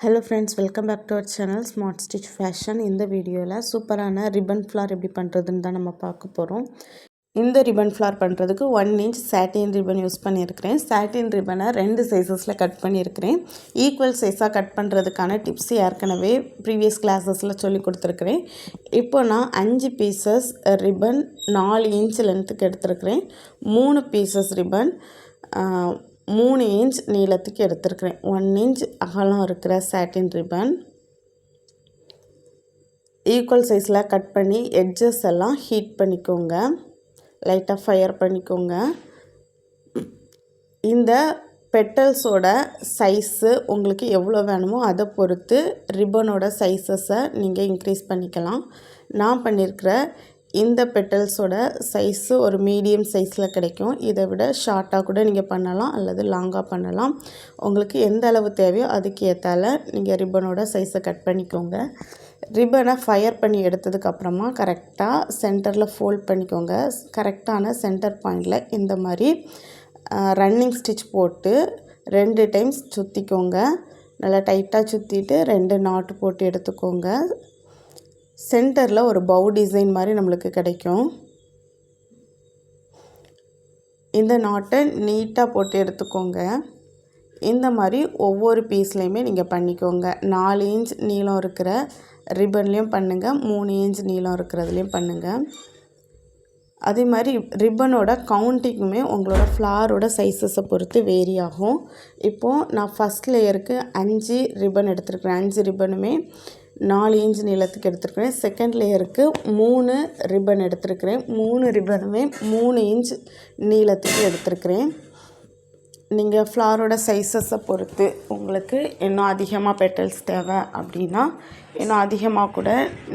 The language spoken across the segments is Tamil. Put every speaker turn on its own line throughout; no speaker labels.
Hello friends, welcome back to our channel Smart Stitch Fashion. இந்த வீடியோல சூப்பரான ரிப்பன் ஃப்ளார் எப்படி பண்றதுன்னு தான் நம்ம பார்க்க போறோம். இந்த ரிப்பன் ஃப்ளார் பண்றதுக்கு 1 inch satin ribbon யூஸ் பண்ணியிருக்கிறேன். satin ribbon ரெண்டு சைஸஸ்ல கட் பண்ணியிருக்கிறேன். ஈக்குவல் சைஸா கட் பண்றதுக்கான டிப்ஸ் ஏற்கனவே ப்ரீவியஸ் கிளாसेसல சொல்லி கொடுத்திருக்கிறேன். இப்போ நான் 5 பீசஸ் ரிப்பன் 4 inch லெந்த்க்கு எடுத்துக்கிறேன். 3 பீசஸ் ரிப்பன் 3 inch நீளத்துக்கு எடுத்துக்கிறேன். 1 inch அகலம் இருக்கிற satin ribbon ஈக்குவல் சைஸில் கட் பண்ணி எட்ஜஸ் எல்லாம் ஹீட் பண்ணிக்கோங்க. லைட்டாக ஃபயர் பண்ணிக்கோங்க. இந்த பெட்டல்ஸோட சைஸு உங்களுக்கு எவ்வளோ வேணுமோ அதை பொறுத்து ரிப்பனோட சைஸஸை நீங்கள் இன்க்ரீஸ் பண்ணிக்கலாம். நான் பண்ணியிருக்கிற இந்த பெட்டல்ஸோட சைஸு ஒரு மீடியம் சைஸில் கிடைக்கும். இதை விட ஷார்ட்டாக கூட நீங்கள் பண்ணலாம் அல்லது லாங்காக பண்ணலாம். உங்களுக்கு எந்த அளவு தேவையோ அதுக்கு ஏற்றால நீங்கள் ரிப்பனோட சைஸை கட் பண்ணிக்கோங்க. ரிப்பனை ஃபயர் பண்ணி எடுத்ததுக்கப்புறமா கரெக்டாக சென்டரில் ஃபோல்ட் பண்ணிக்கோங்க. கரெக்டான சென்டர் பாயிண்டில் இந்த மாதிரி ரன்னிங் ஸ்டிச் போட்டு 2 டைம்ஸ் சுற்றிக்கோங்க. நல்லா டைட்டாக சுற்றிட்டு 2 நாட்டு போட்டு எடுத்துக்கோங்க. சென்டரில் ஒரு பவு டிசைன் மாதிரி நம்மளுக்கு கிடைக்கும். இந்த நாட்டை நீட்டாக போட்டு எடுத்துக்கோங்க. இந்த மாதிரி ஒவ்வொரு பீஸ்லேயுமே நீங்கள் பண்ணிக்கோங்க. 4 inch நீளம் இருக்கிற ரிப்பன்லேயும் பண்ணுங்கள், 3 inch நீளம் இருக்கிறதுலையும் பண்ணுங்கள். அதே மாதிரி ரிப்பனோட கவுண்டிங்குமே உங்களோட ஃப்ளாரோட சைஸஸை பொறுத்து வேரி ஆகும். இப்போது நான் ஃபஸ்ட் லேயருக்கு 5 ரிப்பன் எடுத்துருக்கிறேன். 5 ரிப்பனுமே 4 inch நீளத்துக்கு எடுத்துருக்கிறேன். செகண்ட் லேயருக்கு 3 ரிப்பன் எடுத்துருக்கிறேன். 3 ரிப்பனுமே 3 inch நீளத்துக்கு எடுத்துருக்கிறேன். நீங்கள் ஃப்ளாரோட சைஸஸை பொறுத்து உங்களுக்கு இன்னும் அதிகமாக பெட்டல்ஸ் தேவை அப்படின்னா இன்னும் அதிகமாக கூட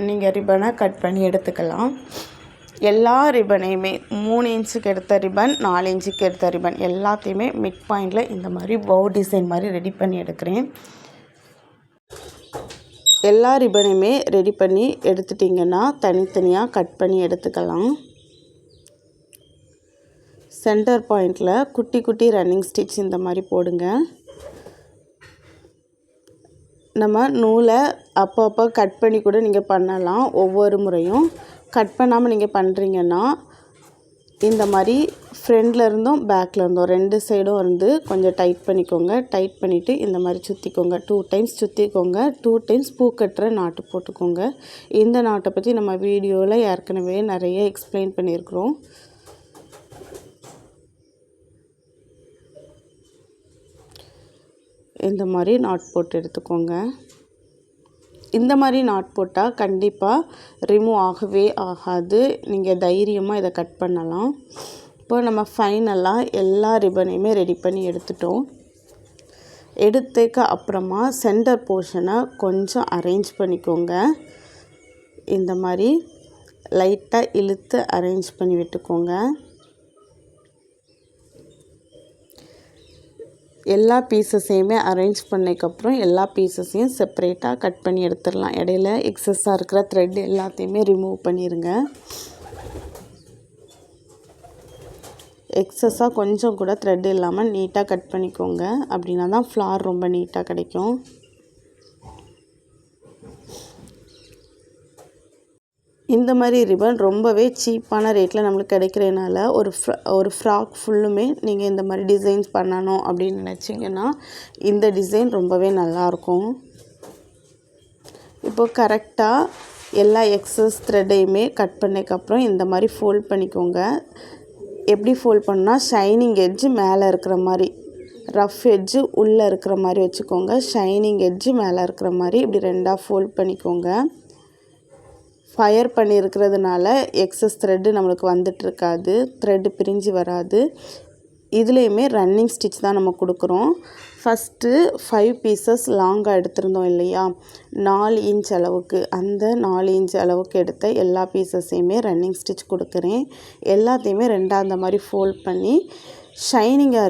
நீங்கள் ரிப்பனை கட் பண்ணி எடுத்துக்கலாம். எல்லா ரிப்பனையுமே 3 inchக்கு எடுத்த ரிப்பன், 4 inchக்கு எடுத்த ரிப்பன் எல்லாத்தையுமே மிட் பாயிண்டில் இந்த மாதிரி பவு டிசைன் மாதிரி ரெடி பண்ணி எடுக்கிறேன். எல்லா ரிப்பனையுமே ரெடி பண்ணி எடுத்துட்டிங்கன்னா தனித்தனியாக கட் பண்ணி எடுத்துக்கலாம். சென்டர் பாயிண்டில் குட்டி குட்டி ரன்னிங் ஸ்டிச் இந்த மாதிரி போடுங்க. நம்ம நூலை அப்பப்போ கட் பண்ணி கூட நீங்கள் பண்ணலாம். ஒவ்வொரு முறையும் கட் பண்ணாமல் நீங்கள் பண்ணுறீங்கன்னா இந்த மாதிரி ஃப்ரண்ட்டில் இருந்தும் பேக்கில் இருந்தும் 2 சைடும் வந்து கொஞ்சம் டைட் பண்ணிக்கோங்க. டைட் பண்ணிவிட்டு இந்த மாதிரி சுற்றிக்கோங்க. 2 டைம்ஸ் சுற்றிக்கோங்க. 2 டைம்ஸ் பூ கட்டுற நாட்டு போட்டுக்கோங்க. இந்த நாட்டை பற்றி நம்ம வீடியோவில் ஏற்கனவே நிறைய எக்ஸ்பிளைன் பண்ணியிருக்கிறோம். இந்த மாதிரி நாட் போட்டு எடுத்துக்கோங்க. இந்த மாதிரி நாட் போட்டால் கண்டிப்பாக ரிமூவ் ஆகவே ஆகாது. நீங்கள் தைரியமாக இதை கட் பண்ணலாம். இப்போ நம்ம ஃபைனலாக எல்லா ரிப்பனையுமே ரெடி பண்ணி எடுத்துட்டோம். எடுத்துக்க அப்புறமா சென்டர் போர்ஷனை கொஞ்சம் அரேஞ்ச் பண்ணிக்கோங்க. இந்த மாதிரி லைட்டாக இழுத்து அரேஞ்ச் பண்ணி விட்டுக்கோங்க. எல்லா பீசஸையுமே அரேஞ்ச் பண்ணதுக்கப்புறம் எல்லா பீசஸையும் செப்பரேட்டாக கட் பண்ணி எடுத்துடலாம். இடையில எக்ஸஸாக இருக்கிற த்ரெட் எல்லாத்தையுமே ரிமூவ் பண்ணிடுங்க. எக்ஸஸாக கொஞ்சம் கூட த்ரெட் இல்லாமல் நீட்டாக கட் பண்ணிக்கோங்க. அப்படின்னா தான் ஃப்ளார் ரொம்ப நீட்டாக கிடைக்கும். இந்த மாதிரி ரிப்பன் ரொம்பவே சீப்பான ரேட்டில் நம்மளுக்கு கிடைக்கிறதுனால ஒரு ஃப்ராக் ஃபுல்லுமே நீங்கள் இந்த மாதிரி டிசைன்ஸ் பண்ணணும் அப்படின்னு நினச்சிங்கன்னா இந்த டிசைன் ரொம்பவே நல்லாயிருக்கும். இப்போ கரெக்டாக எல்லா எக்ஸஸ் த்ரெட்டையுமே கட் பண்ணதுக்கப்புறம் இந்த மாதிரி ஃபோல்ட் பண்ணிக்கோங்க. எப்படி ஃபோல்ட் பண்ணால் ஷைனிங் எட்ஜு மேலே இருக்கிற மாதிரி, ரஃப் எட்ஜு உள்ளே இருக்கிற மாதிரி வச்சுக்கோங்க. ஷைனிங் எட்ஜு மேலே இருக்கிற மாதிரி இப்படி 2ஆக ஃபோல்ட் பண்ணிக்கோங்க. ஃபயர் பண்ணியிருக்கிறதுனால எக்ஸஸ் த்ரெட்டு நம்மளுக்கு வந்துட்டுருக்காது, த்ரெட்டு பிரிஞ்சு வராது. இதுலேயுமே ரன்னிங் ஸ்டிச் தான் நம்ம கொடுக்குறோம். ஃபஸ்ட்டு 5 பீசஸ் லாங்காக எடுத்திருந்தோம் இல்லையா, 4 inch அளவுக்கு, அந்த 4 inch அளவுக்கு எடுத்த எல்லா பீசஸையுமே ரன்னிங் ஸ்டிச் கொடுக்குறேன். எல்லாத்தையுமே 2ஆக அந்த மாதிரி ஃபோல்ட் பண்ணி ஷைனிங்காக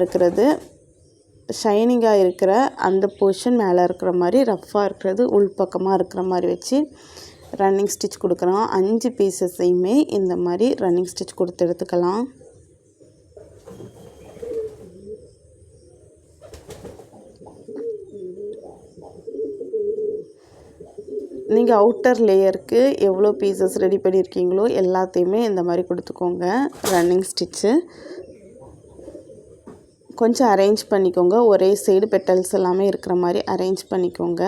இருக்கிற அந்த போர்ஷன் மேலே இருக்கிற மாதிரி, ரஃப்பாக இருக்கிறது உள்பக்கமாக இருக்கிற மாதிரி வச்சு ரன்னிங் ஸ்டிச் கொடுக்குறோம். 5 பீசஸையுமே இந்த மாதிரி ரன்னிங் ஸ்டிச் கொடுத்து எடுத்துக்கலாம். நீங்கள் அவுட்டர் லேயருக்கு எவ்வளோ பீசஸ் ரெடி பண்ணியிருக்கீங்களோ எல்லாத்தையுமே இந்த மாதிரி கொடுத்துக்கோங்க. ரன்னிங் ஸ்டிச்சு கொஞ்சம் அரேஞ்ச் பண்ணிக்கோங்க. ஒரே சைடு பெட்டல்ஸ் எல்லாமே இருக்கிற மாதிரி அரேஞ்ச் பண்ணிக்கோங்க.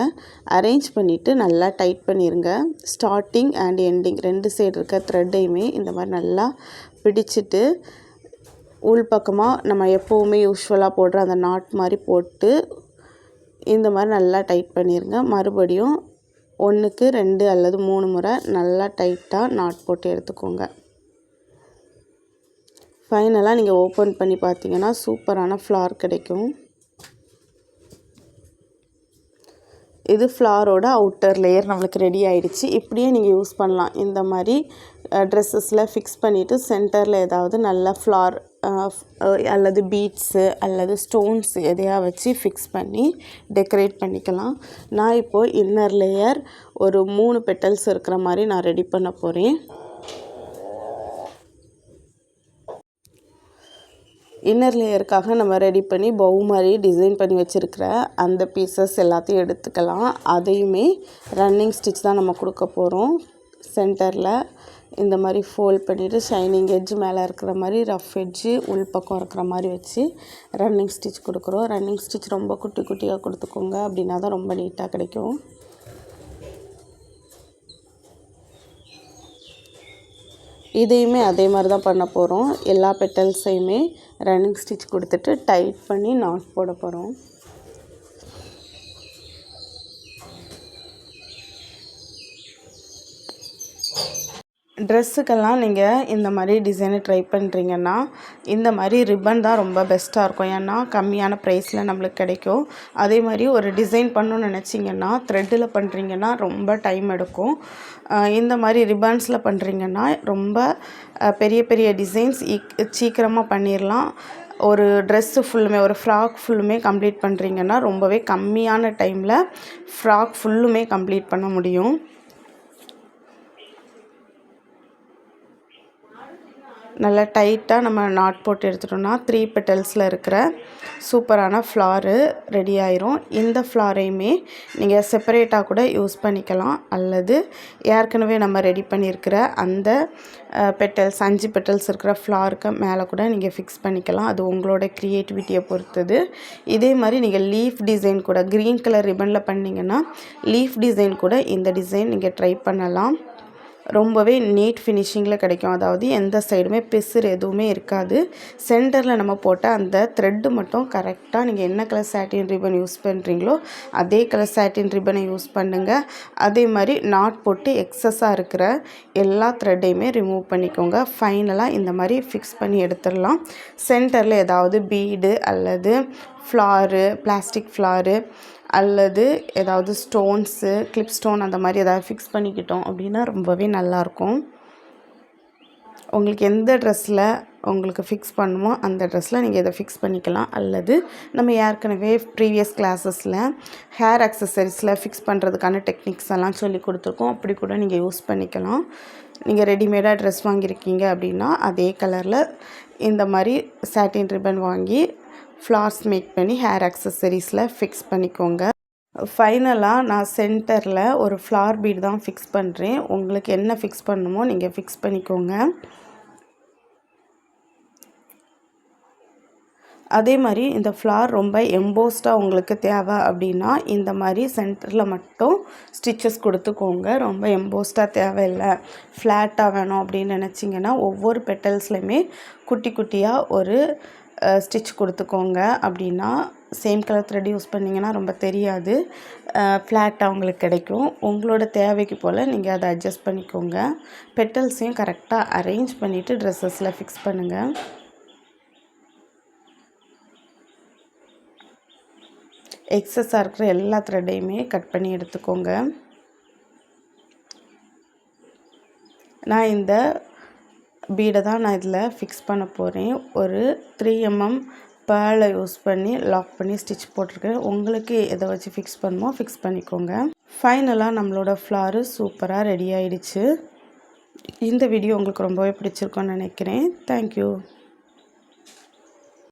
அரேஞ்ச் பண்ணிவிட்டு நல்லா டைட் பண்ணிடுங்க. ஸ்டார்டிங் அண்ட் எண்டிங் 2 சைடு இருக்க த்ரெட்டையுமே இந்த மாதிரி நல்லா பிடிச்சிட்டு உள் பக்கமாக நம்ம எப்போவுமே யூஸ்வலாக போடுற அந்த நாட் மாதிரி போட்டு இந்த மாதிரி நல்லா டைட் பண்ணிடுங்க. மறுபடியும் 1க்கு 2 அல்லது 3 முறை நல்லா டைட்டாக நாட் போட்டு எடுத்துக்கோங்க. ஃபைனலாக நீங்கள் ஓப்பன் பண்ணி பார்த்தீங்கன்னா சூப்பரான ஃப்ளார் கிடைக்கும். இது ஃப்ளாரோட அவுட்டர் லேயர் நம்மளுக்கு ரெடி ஆகிடுச்சு. இப்படியே நீங்கள் யூஸ் பண்ணலாம். இந்த மாதிரி ட்ரெஸ்ஸஸில் ஃபிக்ஸ் பண்ணிவிட்டு சென்டரில் ஏதாவது நல்ல ஃப்ளார் அல்லது பீட்ஸு அல்லது ஸ்டோன்ஸ் எதையா வச்சு ஃபிக்ஸ் பண்ணி டெக்கரேட் பண்ணிக்கலாம். நான் இப்போது இன்னர் லேயர் ஒரு 3 பெட்டல்ஸ் இருக்கிற மாதிரி நான் ரெடி பண்ண போகிறேன். இன்னர் லேயருக்காக நம்ம ரெடி பண்ணி பவு மாதிரி டிசைன் பண்ணி வச்சுருக்கிற அந்த பீசஸ் எல்லாத்தையும் எடுத்துக்கலாம். அதையுமே ரன்னிங் ஸ்டிச் தான் நம்ம கொடுக்க போகிறோம். சென்டரில் இந்த மாதிரி ஃபோல்ட் பண்ணிவிட்டு ஷைனிங் எட்ஜ் மேலே இருக்கிற மாதிரி ரஃப் எட்ஜு உள் பக்கம் இருக்கிற மாதிரி வச்சு ரன்னிங் ஸ்டிச் கொடுக்குறோம். ரன்னிங் ஸ்டிச் ரொம்ப குட்டி குட்டியாக கொடுத்துக்கோங்க. அப்படின்னா தான் ரொம்ப நீட்டாக கிடைக்கும். இதையுமே அதே மாதிரி தான் பண்ண போகிறோம். எல்லா பெட்டல்ஸையுமே ரன்னிங் ஸ்டிச் கொடுத்துட்டு டைட் பண்ணி நாட் போட போகிறோம். ட்ரெஸ்ஸுக்கெல்லாம் நீங்கள் இந்த மாதிரி டிசைனை ட்ரை பண்ணுறீங்கன்னா இந்த மாதிரி ரிப்பன் தான் ரொம்ப பெஸ்ட்டாக இருக்கும். ஏன்னா கம்மியான ப்ரைஸில் நம்மளுக்கு கிடைக்கும். அதே மாதிரி ஒரு டிசைன் பண்ணணும்னு நினச்சிங்கன்னா த்ரெட்டில் பண்ணுறீங்கன்னா ரொம்ப டைம் எடுக்கும். இந்த மாதிரி ரிப்பன்ஸில் பண்ணுறீங்கன்னா ரொம்ப பெரிய பெரிய டிசைன்ஸ் சீக்கிரமாக பண்ணிடலாம். ஒரு ட்ரெஸ்ஸு ஃபுல்லுமே ஒரு ஃப்ராக் ஃபுல்லுமே கம்ப்ளீட் பண்ணுறீங்கன்னா ரொம்பவே கம்மியான டைமில் ஃப்ராக் ஃபுல்லுமே கம்ப்ளீட் பண்ண முடியும். நல்லா டைட்டாக நம்ம நாட் போட்டு எடுத்துட்டோம்னா 3 பெட்டல்ஸில் இருக்கிற சூப்பரான ஃப்ளாரு ரெடி ஆயிரும். இந்த ஃப்ளாரையுமே நீங்கள் செப்பரேட்டாக கூட யூஸ் பண்ணிக்கலாம். அல்லது ஏற்கனவே நம்ம ரெடி பண்ணியிருக்கிற அந்த பெட்டல்ஸ் 5 பெட்டல்ஸ் இருக்கிற ஃப்ளாருக்கு மேலே கூட நீங்கள் ஃபிக்ஸ் பண்ணிக்கலாம். அது உங்களோட க்ரியேட்டிவிட்டியை பொறுத்தது. இதே மாதிரி நீங்கள் லீஃப் டிசைன் கூட க்ரீன் கலர் ரிப்பனில் பண்ணிங்கன்னா லீஃப் டிசைன் கூட இந்த டிசைன் நீங்கள் ட்ரை பண்ணலாம். ரொம்பவே நீட் ஃபினிஷிங்கில் கிடைக்கும். அதாவது எந்த சைடுமே பிசுறு எதுவுமே இருக்காது. சென்டரில் நம்ம போட்ட அந்த த்ரெட்டு மட்டும் கரெக்டாக நீங்கள் என்ன கலர் சாட்டின் ரிப்பன் யூஸ் பண்ணுறீங்களோ அதே கலர் சாட்டின் ரிப்பனை யூஸ் பண்ணுங்கள். அதே மாதிரி நாட் போட்டு எக்ஸஸாக இருக்கிற எல்லா த்ரெட்டையுமே ரிமூவ் பண்ணிக்கோங்க. ஃபைனலாக இந்த மாதிரி ஃபிக்ஸ் பண்ணி எடுத்துடலாம். சென்டரில் ஏதாவது பீடு அல்லது ஃப்ளாரு பிளாஸ்டிக் ஃப்ளாரு அல்லது ஏதாவது ஸ்டோன்ஸு கிளிப் ஸ்டோன் அந்த மாதிரி ஏதாவது ஃபிக்ஸ் பண்ணிக்கிட்டோம் அப்படின்னா ரொம்பவே நல்லாயிருக்கும். உங்களுக்கு எந்த ட்ரெஸ்ஸில் உங்களுக்கு ஃபிக்ஸ் பண்ணுமோ அந்த ட்ரெஸ்ஸில் நீங்கள் இதை ஃபிக்ஸ் பண்ணிக்கலாம். அல்லது நம்ம ஏற்கனவே ப்ரீவியஸ் கிளாஸஸில் ஹேர் அக்சசரிஸில் ஃபிக்ஸ் பண்ணுறதுக்கான டெக்னிக்ஸ் எல்லாம் சொல்லி கொடுத்துருக்கோம். அப்படி கூட நீங்கள் யூஸ் பண்ணிக்கலாம். நீங்கள் ரெடிமேடாக ட்ரெஸ் வாங்கியிருக்கீங்க அப்படின்னா அதே கலரில் இந்த மாதிரி சாட்டின் ரிப்பன் வாங்கி ஃப்ளார்ஸ் மேக் பண்ணி ஹேர் அக்சசரிஸில் ஃபிக்ஸ் பண்ணிக்கோங்க. ஃபைனலாக நான் சென்டரில் ஒரு ஃப்ளார் பீட் தான் ஃபிக்ஸ் பண்ணுறேன். உங்களுக்கு என்ன ஃபிக்ஸ் பண்ணணுமோ நீங்கள் ஃபிக்ஸ் பண்ணிக்கோங்க. அதே மாதிரி இந்த ஃப்ளார் ரொம்ப எம்போஸ்டாக உங்களுக்கு தேவை அப்படின்னா இந்த மாதிரி சென்டரில் மட்டும் ஸ்டிச்சஸ் கொடுத்துக்கோங்க. ரொம்ப எம்போஸ்டாக தேவையில்லை ஃப்ளாட்டாக வேணும் அப்படின்னு நினச்சிங்கன்னா ஒவ்வொரு பெட்டல்ஸ்லையுமே குட்டி குட்டியாக ஒரு ஸ்டிச் கொடுத்துக்கோங்க. அப்படின்னா சேம் கலர் த்ரெட் யூஸ் பண்ணிங்கன்னா ரொம்ப தெரியாது, ஃப்ளாட்டாக உங்களுக்கு கிடைக்கும். உங்களோட தேவைக்கு போல் நீங்கள் அதை அட்ஜஸ்ட் பண்ணிக்கோங்க. பெட்டல்ஸையும் கரெக்டாக அரேஞ்ச் பண்ணிவிட்டு ட்ரெஸ்ஸஸில் ஃபிக்ஸ் பண்ணுங்கள். எக்ஸஸாக இருக்கிற எல்லா த்ரெட்டையுமே கட் பண்ணி எடுத்துக்கோங்க. நான் இந்த பீடை தான் நான் இதில் ஃபிக்ஸ் பண்ண போகிறேன். ஒரு 3 mm பேர்லை யூஸ் பண்ணி லாக் பண்ணி ஸ்டிச் போட்டிருக்கேன். உங்களுக்கு எதை வச்சு ஃபிக்ஸ் பண்ணுமோ ஃபிக்ஸ் பண்ணிக்கோங்க. ஃபைனலாக நம்மளோட ஃப்ளாரு சூப்பராக ரெடி ஆகிடுச்சு. இந்த வீடியோ உங்களுக்கு ரொம்பவே பிடிச்சிருக்கோன்னு நினைக்கிறேன். தேங்க்யூ.